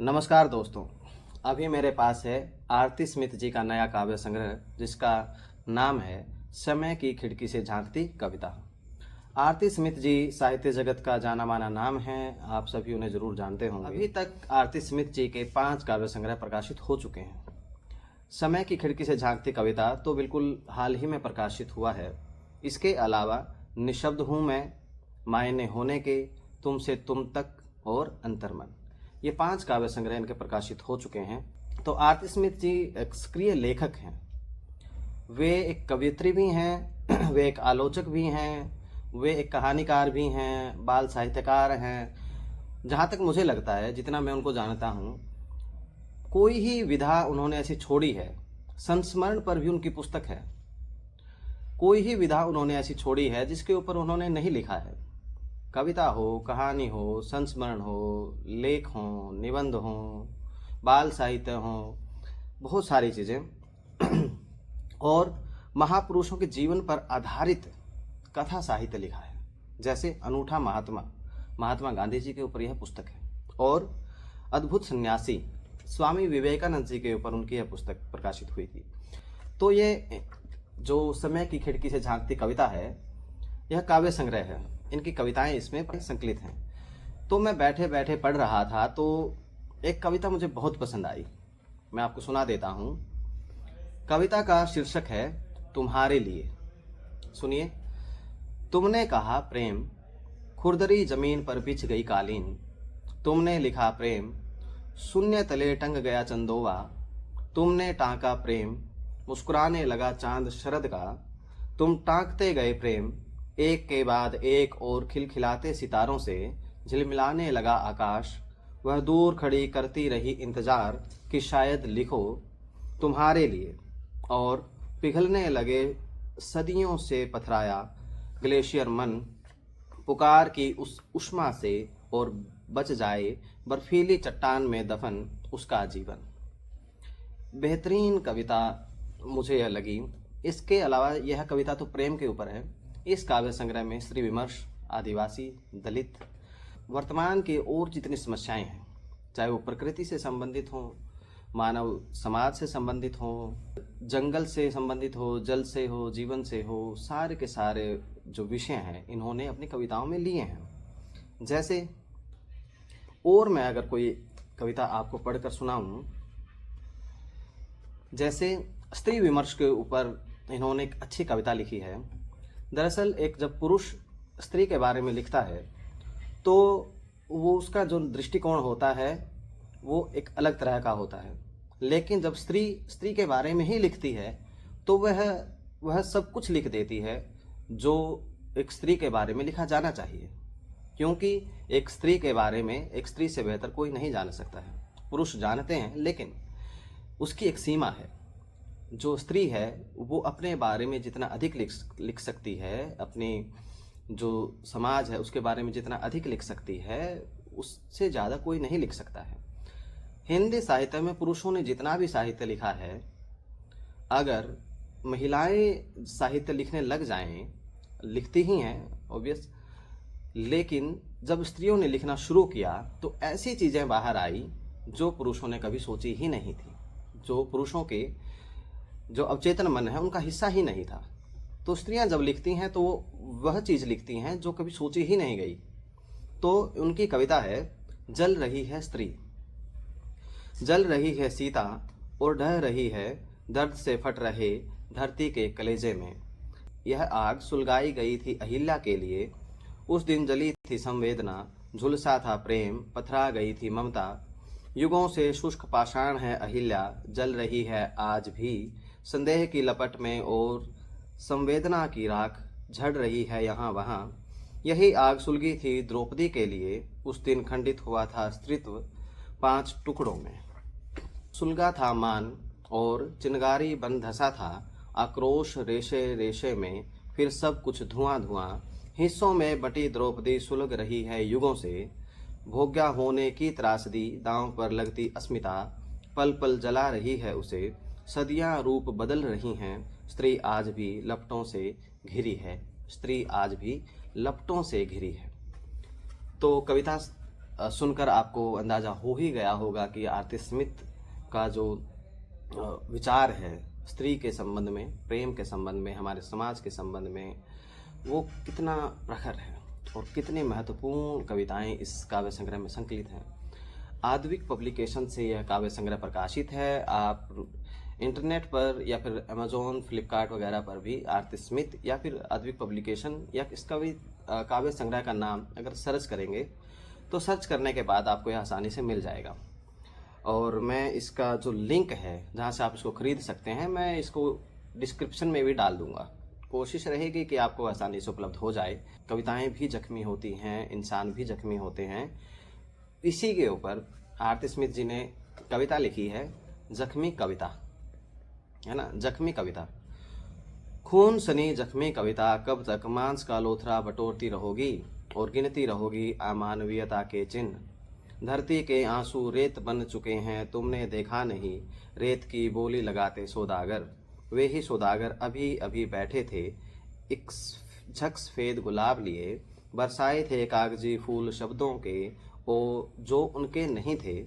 नमस्कार दोस्तों। अभी मेरे पास है आरती स्मिथ जी का नया काव्य संग्रह जिसका नाम है समय की खिड़की से झांकती कविता। आरती स्मिथ जी साहित्य जगत का जाना माना नाम है, आप सभी उन्हें जरूर जानते होंगे। अभी तक आरती स्मिथ जी के 5 काव्य संग्रह प्रकाशित हो चुके हैं। समय की खिड़की से झांकती कविता तो बिल्कुल हाल ही में प्रकाशित हुआ है। इसके अलावा निशब्द हूँ मैं, मायने होने के, तुमसे तुम तक और अंतर्मन, ये 5 काव्य संग्रह इनके प्रकाशित हो चुके हैं। तो आरती स्मिथ जी एक सक्रिय लेखक हैं। वे एक कवयित्री भी हैं, वे एक आलोचक भी हैं, वे एक कहानीकार भी हैं, बाल साहित्यकार हैं। जहाँ तक मुझे लगता है, जितना मैं उनको जानता हूँ, कोई ही विधा उन्होंने ऐसी छोड़ी है, संस्मरण पर भी उनकी पुस्तक है, कोई ही विधा उन्होंने ऐसी छोड़ी है जिसके ऊपर उन्होंने नहीं लिखा है। कविता हो, कहानी हो, संस्मरण हो, लेख हो, निबंध हो, बाल साहित्य हो, बहुत सारी चीज़ें और महापुरुषों के जीवन पर आधारित कथा साहित्य लिखा है। जैसे अनूठा महात्मा, महात्मा गांधी जी के ऊपर यह पुस्तक है, और अद्भुत सन्यासी स्वामी विवेकानंद जी के ऊपर उनकी यह पुस्तक प्रकाशित हुई थी। तो ये जो समय की खिड़की से झांकती कविता है, यह काव्य संग्रह है। इनकी कविताएं इसमें संकलित हैं। तो मैं बैठे बैठे पढ़ रहा था तो एक कविता मुझे बहुत पसंद आई, मैं आपको सुना देता हूँ। कविता का शीर्षक है तुम्हारे लिए। सुनिए। तुमने कहा प्रेम, खुरदरी जमीन पर बिछ गई कालीन। तुमने लिखा प्रेम, शून्य तले टंग गया चंदोवा। तुमने टांका प्रेम, मुस्कुराने लगा चांद शरद का। तुम टांकते गए प्रेम, एक के बाद एक और खिलखिलाते सितारों से झिलमिलाने लगा आकाश। वह दूर खड़ी करती रही इंतजार कि शायद लिखो तुम्हारे लिए, और पिघलने लगे सदियों से पथराया ग्लेशियर मन पुकार की उस उष्मा से, और बच जाए बर्फीली चट्टान में दफन उसका जीवन। बेहतरीन कविता मुझे यह लगी। इसके अलावा यह कविता तो प्रेम के ऊपर है। इस काव्य संग्रह में स्त्री विमर्श, आदिवासी, दलित, वर्तमान की और जितनी समस्याएं हैं, चाहे वो प्रकृति से संबंधित हो, मानव समाज से संबंधित हो, जंगल से संबंधित हो, जल से हो, जीवन से हो, सारे के सारे जो विषय हैं इन्होंने अपनी कविताओं में लिए हैं। जैसे और मैं अगर कोई कविता आपको पढ़कर सुनाऊं, जैसे स्त्री विमर्श के ऊपर इन्होंने एक अच्छी कविता लिखी है। दरअसल एक जब पुरुष स्त्री के बारे में लिखता है तो वो उसका जो दृष्टिकोण होता है वो एक अलग तरह का होता है, लेकिन जब स्त्री स्त्री के बारे में ही लिखती है तो वह सब कुछ लिख देती है जो एक स्त्री के बारे में लिखा जाना चाहिए, क्योंकि एक स्त्री के बारे में एक स्त्री से बेहतर कोई नहीं जान सकता है। पुरुष जानते हैं, लेकिन उसकी एक सीमा है। जो स्त्री है वो अपने बारे में जितना अधिक लिख सकती है, अपनी जो समाज है उसके बारे में जितना अधिक लिख सकती है, उससे ज़्यादा कोई नहीं लिख सकता है। हिंदी साहित्य में पुरुषों ने जितना भी साहित्य लिखा है, अगर महिलाएं साहित्य लिखने लग जाएं, लिखती ही हैं ऑब्वियस, लेकिन जब स्त्रियों ने लिखना शुरू किया तो ऐसी चीज़ें बाहर आई जो पुरुषों ने कभी सोची ही नहीं थी, जो पुरुषों के जो अवचेतन मन है उनका हिस्सा ही नहीं था। तो स्त्रियां जब लिखती हैं तो वह चीज़ लिखती हैं जो कभी सोची ही नहीं गई। तो उनकी कविता है जल रही है स्त्री। जल रही है सीता और ढह रही है दर्द से फट रहे धरती के कलेजे में। यह आग सुलगाई गई थी अहिल्या के लिए, उस दिन जली थी संवेदना, झुलसा था प्रेम, पथरा गई थी ममता। युगों से शुष्क पाषाण है अहिल्या, जल रही है आज भी संदेह की लपट में, और संवेदना की राख झड़ रही है यहाँ वहाँ। यही आग सुलगी थी द्रौपदी के लिए, उस दिन खंडित हुआ था स्त्रीत्व 5 टुकड़ों में। सुलगा था मान और चिनगारी बन धसा था, आक्रोश रेशे रेशे में, फिर सब कुछ धुआं धुआं। हिस्सों में बटी द्रौपदी सुलग रही है युगों से, भोग्या होने की त्रासदी दांव पर लगती अस्मिता, पल पल जला रही है उसे, सदियां रूप बदल रही हैं, स्त्री आज भी लपटों से घिरी है, स्त्री आज भी लपटों से घिरी है। तो कविता सुनकर आपको अंदाज़ा हो ही गया होगा कि आरती स्मिथ का जो विचार है स्त्री के संबंध में, प्रेम के संबंध में, हमारे समाज के संबंध में, वो कितना प्रखर है और कितनी महत्वपूर्ण कविताएं इस काव्य संग्रह में संकलित हैं। आद्विक पब्लिकेशन से यह काव्य संग्रह प्रकाशित है। आप इंटरनेट पर या फिर अमेजोन, फ्लिपकार्ट वगैरह पर भी आरती स्मिथ या फिर आद्विक पब्लिकेशन या इसका भी काव्य संग्रह का नाम अगर सर्च करेंगे तो सर्च करने के बाद आपको यह आसानी से मिल जाएगा। और मैं इसका जो लिंक है जहाँ से आप इसको खरीद सकते हैं, मैं इसको डिस्क्रिप्शन में भी डाल दूंगा। कोशिश रहेगी कि आपको आसानी से उपलब्ध हो जाए। कविताएं भी जख्मी होती हैं, इंसान भी जख्मी होते हैं। इसी के ऊपर आरती स्मिथ जी ने कविता लिखी है, जख्मी कविता, है ना, जख्मी कविता। खून सनी जख्मी कविता, कब तक मांस का लोथरा बटोरती रहोगी और गिनती रहोगी अमानवीयता के चिन्ह। धरती के आंसू रेत बन चुके हैं, तुमने देखा नहीं रेत की बोली लगाते सौदागर। वे ही सौदागर अभी अभी बैठे थे, एक झक सफेद गुलाब लिए, बरसाए थे कागजी फूल शब्दों के, ओ जो उनके नहीं थे।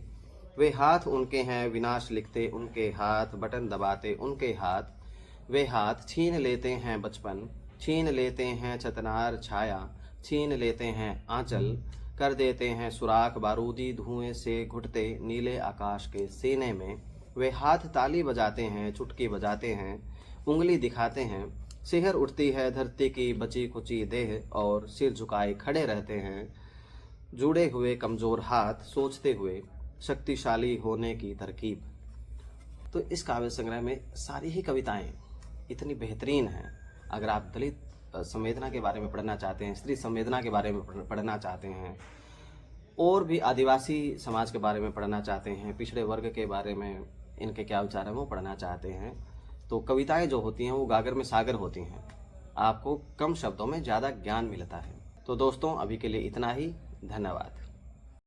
वे हाथ उनके हैं विनाश लिखते उनके हाथ, बटन दबाते उनके हाथ। वे हाथ छीन लेते हैं बचपन, छीन लेते हैं चतनार छाया, छीन लेते हैं आंचल, कर देते हैं सुराख बारूदी धुएं से घुटते नीले आकाश के सीने में। वे हाथ ताली बजाते हैं, चुटकी बजाते हैं, उंगली दिखाते हैं। सिहर उठती है धरती की बची कुची देह और सिर झुकाए खड़े रहते हैं जुड़े हुए कमजोर हाथ, सोचते हुए शक्तिशाली होने की तरकीब। तो इस काव्य संग्रह में सारी ही कविताएं इतनी बेहतरीन हैं। अगर आप दलित संवेदना के बारे में पढ़ना चाहते हैं, स्त्री संवेदना के बारे में पढ़ना चाहते हैं, और भी आदिवासी समाज के बारे में पढ़ना चाहते हैं, पिछड़े वर्ग के बारे में इनके क्या विचार हैं वो पढ़ना चाहते हैं, तो कविताएं जो होती हैं वो गागर में सागर होती हैं। आपको कम शब्दों में ज़्यादा ज्ञान मिलता है। तो दोस्तों, अभी के लिए इतना ही। धन्यवाद।